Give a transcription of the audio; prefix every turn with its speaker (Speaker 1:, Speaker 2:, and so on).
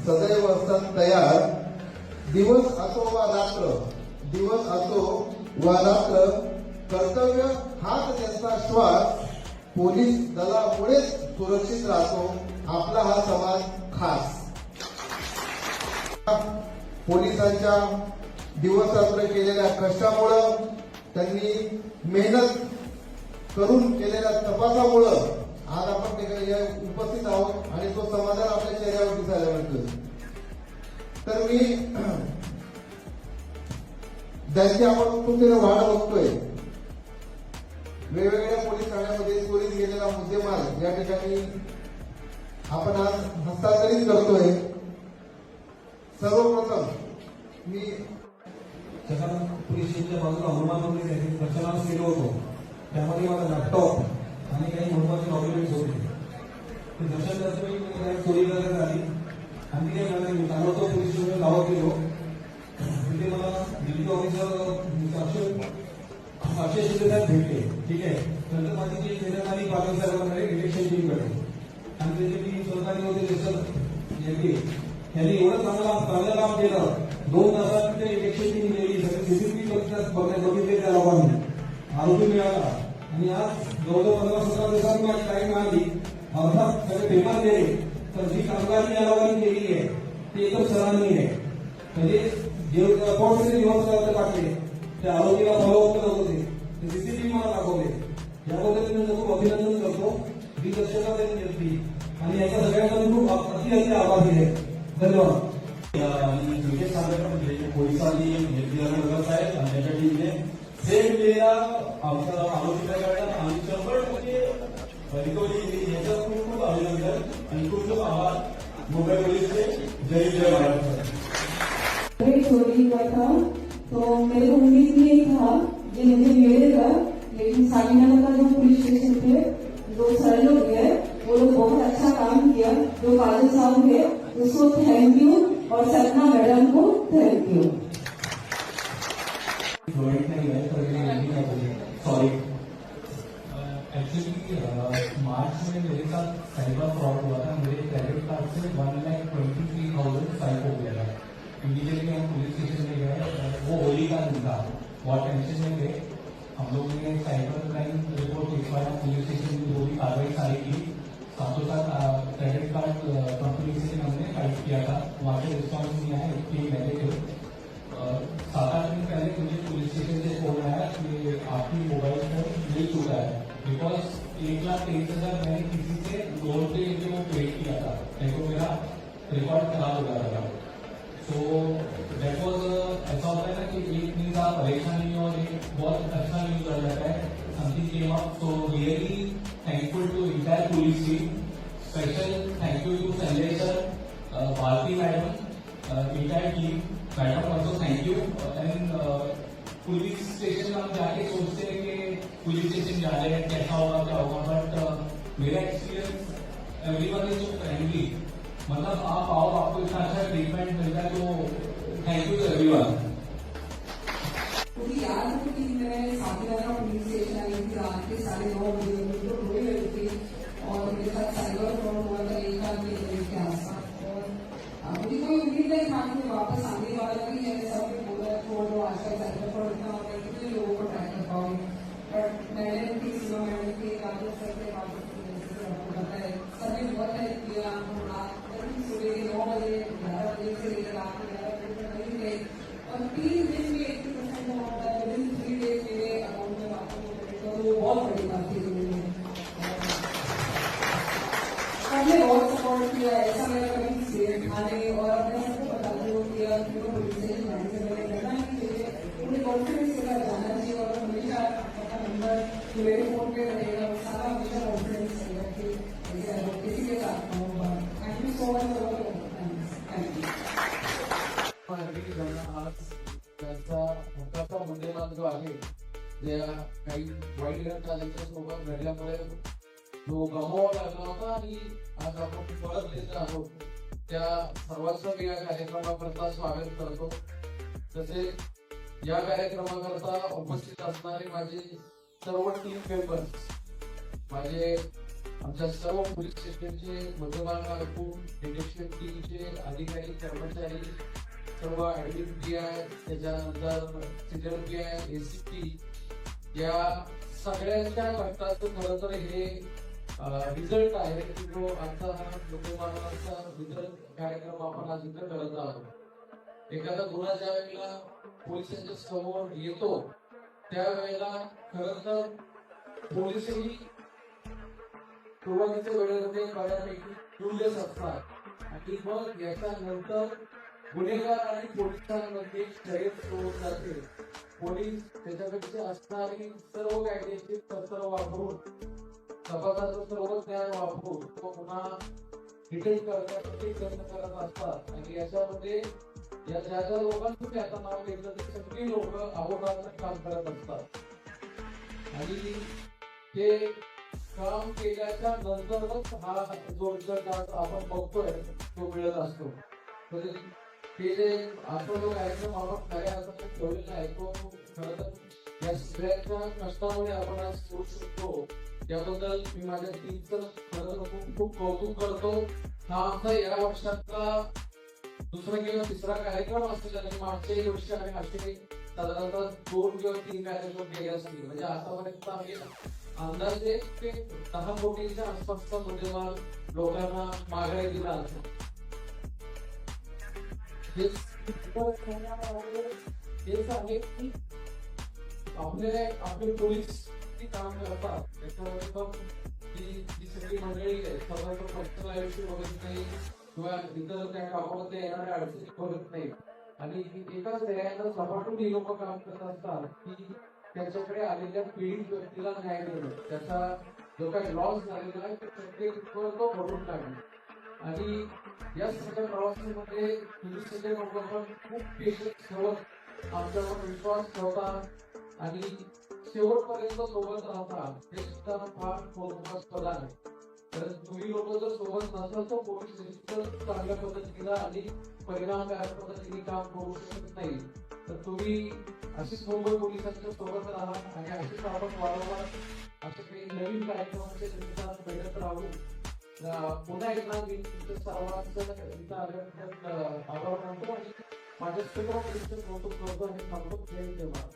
Speaker 1: सदैव असतात तयार, दिवस असो वा रात्र, दिवस असो वा रात्र, कर्तव्य हाच त्यांचा श्वास, पोलीस दलामुळेच सुरक्षित राहतो आपला हा समाज खास. पोलिसांच्या दिवसरात्र केलेल्या कष्टामुळं, त्यांनी मेहनत करून केलेल्या तपासामुळं आज आपण उपस्थित आहोत आणि तो समाधान आपल्या चेहऱ्यावर दिसायला मिळतो. तर मी ज्यांची आपण कुठून वाढ बघतोय, वेगवेगळ्या पोलीस ठाण्यामध्ये चोरीत गेलेला मुद्देमाल या ठिकाणी आपण आज हस्तांतरित करतोय. सर्वप्रथम मी
Speaker 2: पोलीस स्टेशनच्या बाजूला हनुमानमध्ये रचना केलं होतं. त्यामध्ये माझा लॅपटॉप आणि काही महत्वाचे डॉक्युमेंट्स होते. ते दर्शन चोरी करण्यात आली आणि ते मी ताबडतोब पोलीस स्टेशनला दावा केलो. तिथे मला डिप्टी ऑफिसर अक्षय शिंदे साहेब भेटले. ठीक आहे. नंतर माझी टीम देण्यात आली पाटील साहेबांकडे इलेक्शन टीमकडे आणि त्याची टीम सहकारी होते त्यांनी एवढं चांगलं काम केलं. 2 तासात तिथे इलेक्शन टीम गेली. सगळे सीसीटीव्ही बघितले त्या लोकांनी. आरोपी मिळाला आणि आज जवळजवळ 15-17 दिवसांनी माझी टाईम मिळाली. अर्थात सगळे पेपर दिले. तर जी कामगारी या लोकांनी केली आहे ती एकदम सराहनीय आहे. म्हणजे दिवस टाकले त्या आरोपीला फॉलोअप करत होते. ते सीसीटीव्ही मला दाखवले. याबद्दल मी खूप अभिनंदन करतो. ही दक्षता त्यांनी घेतली आणि याच्या सगळ्यांना खूप अति आभार दिले. धन्यवाद.
Speaker 3: पोलिसांनी घेतलेला आहे आणि त्याच्या टीमने सेम केलेला आमचा आरोपीकडे आम्ही 100% रिकव्हरी केली. याचं खूप खूप अभिनंदन आणि खूप खूप आभार मुंबई पोलीसचे. जय जय महाराष्ट्र.
Speaker 4: चोरी हुआ था तो मेरे को उम्मीद नहीं था कि मुझे मिलेगा, लेकिन सामीनगर का जो पुलिस स्टेशन थे, जो सर लोग है वो लोग बहुत अच्छा काम किया. जो काजल साहब है उसको थैंक यू और सपना मैडम को thank you.
Speaker 3: Sorry, actually March में मेरे साथ साइबर फ्रॉड हुआ था. मेरे क्रेडिट कार्ड से 1,23,000 स्वाइप हो गया था. इमीडिएटली हम पुलिस स्टेशन में गए. वो होली का दिन था. बहुत टेंशन में थे हम लोग ने. साइबर क्राइम रिपोर्ट लिखवाया. पुलिस स्टेशन में पूरी कार्रवाई सारी की. साथों साथ क्रेडिट कार्ड कंपनी से हमने फाइट किया था. वहाँ पे रिस्पॉन्स नहीं आया. इसकी नेगेटिव 7-8 दिन पहले मुझे पुलिस स्टेशन से फोन आया कि आपकी मोबाइल फोन मिल चुका है. बिकॉज 1,23,000 मैंने किसी से लोन पे लेके वो पे किया था. नहीं तो मेरा रिकॉर्ड खराब हो जाता था. तो दैट वॉज ऐसा होता है ना कि एक न्यूज आप परेशान नहीं हो और एक बहुत अच्छा न्यूज कर जाता है. Something came up. So really thankful to entire police team. Special thank you to Sanjay sir, Bharati madam, entire team. Madam also thank you. And police station हम जाके सोचते हैं कि पुलिस स्टेशन जा रहे हैं कैसा होगा क्या होगा. बट मेरा experience everyone is so friendly. मतलब आप आओ, आपको इतना अच्छा ट्रीटमेंट मिलता है. तो थैंक यू टू एवरीवन.
Speaker 4: मुझे याद है कि मैं सामीनगर पुलिस स्टेशन आई थी रात के 9:30 बजे. मुझे रोने लगी थी और मेरे साथ साइबर फ्रॉड हुआ था 1 साल के आसपास. और मुझे कोई उम्मीद नहीं था कि मैं वापस आने वाला भी है. सब बोला छोड़ो, आजकल साइबर फ्रॉड इतना होता है, कितने लोगों को ट्राई कर पाओगे. बट मैंने उनकी सीमा मैंने की राजेश सर के वापस आपको पता है सभी बहुत हेल्प किया. सुबह के 9 बजे 11 बजे से लेकर रात में 11 बजे तक नहीं गए और 3 दिन में 80% अमाउंट था. विद इन 3 डेज मेरे अकाउंट में वापस हो गए. तो वो बहुत बड़ी बात थी. हमने बहुत सपोर्ट किया. ऐसा मेरा कभी स्टेट थाने और अपने सबको बताने को किया कि वो पुलिस स्टेशन जाने से पहले करना ही चाहिए. उन्हें कॉन्फिडेंस के साथ जाना चाहिए और हमेशा अपना नंबर मेरे फोन पे रहेगा. सारा हमेशा कॉन्फिडेंस रहेगा कि किसी के साथ होगा. Thank you so much for thank you.
Speaker 1: आज त्यांचा मोठा मुद्देमाल जो आहे, जे काही वाईट घटना त्यांच्यासोबत घडल्यामुळे जो गमावा लागला होता आणि आज आपण परत येत आहोत, त्या सर्वांचं मी या कार्यक्रमाकरता स्वागत करतो. तसेच या कार्यक्रमाकरता उपस्थित असणारे माझे सर्व टीम मेंबर्स, माझे आमच्या सर्व पोलीस स्टेशनचे मध्यमान ऐकून डिटेक्शन टीमचे अधिकारी कर्मचारी सर्व ऍडमिन PI त्याच्यानंतर सिनियर PI ACP या सगळ्यांच्या कष्टाचं खरं तर हे रिझल्ट आहे की जो आजचा हा लोकमानाचा रिझल्ट कार्यक्रम आपण आज इथं करत आहोत. एखादा गुन्हा ज्या वेळेला पोलिसांच्या समोर येतो त्यावेळेला खरं तर पोलिसही सुरुवातीच्या वेळेमध्ये बऱ्यापैकी क्युरियस असतात आणि मग याच्यानंतर गुन्हेगार आणि पोलिसांमध्ये शर्यत सुरू जाते. पोलीस त्याच्यापेक्षा असणारी सर्व कायद्याची तंत्र वापरून तपासाचं सर्व ज्ञान वापरून तो गुन्हा डिटेक्ट करण्यासाठी प्रयत्न करत असतात आणि याच्यामध्ये या ज्या ज्या लोकांचं मी आता नाव घेतलं ते सगळी लोक अहोरात्र काम करत असतात आणि ते काम केल्याच्या नंतरच हा जो रिझल्ट आपण बघतोय तो मिळत असतो. ते जे आपण जो कार्यक्रम आपण खऱ्या अर्थाने ठेवलेला आहे तो खरं तर या सगळ्यांच्या कष्टामुळे आपण आज करू शकतो. त्याबद्दल मी माझ्या टीमचं खरं खूप खूप कौतुक करतो. हा आमचा या वर्षातला दुसरा किंवा तिसरा कार्यक्रम असेल आणि मागच्या वर्षी आम्ही असे साधारणतः 2 किंवा 3 कार्यक्रम केले असतील. म्हणजे आतापर्यंत आम्ही अंदाजे 10 कोटीच्या आसपासचा मुद्देमाल लोकांना माघारी दिला असतो. हेच आहे की आपले पोलीस काम करतात त्याच्यामध्ये पण जी सगळी मंडळी आहे सर्वांचं पर्सनल आयुष्य बघत नाही किंवा इतर त्या कामामध्ये येणाऱ्या अडचणी बघत नाही आणि एकाच ध्येयानं सपाटून ही लोक काम करत असतात की त्याच्याकडे आलेल्या पीडित व्यक्तीला न्याय देणं, त्याचा जो काही लॉस झालेला आहे तो भरून काढणं. आणि या सगळ्या प्रवासामध्ये पोलिसांचे लोक पण खूप पेशन्स ठेवत आमच्यावर विश्वास ठेवतात आणि शेवटपर्यंत सोबत राहतात हे सुद्धा फार कौतुकास्पद आहे. तर तुम्ही लोक जर सोबत नसाल तर पोलीस निश्चितच चांगल्या पद्धतीने आणि परिणामकारक पद्धतीने काम करू शकत नाही. तर तुम्ही अशीच मुंबई पोलिसांच्या सोबत राहा आणि अशीच आपण वारंवार असे काही नवीन कार्यक्रमांचे निमित्तानं भेटत राहू. पुन्हा एकदा मी तुमच्या सर्वांचं इथं आल्याबद्दल आभार मानतो आणि माझ्या सर्व कौतुक करतो आणि सांगतो जय जवान.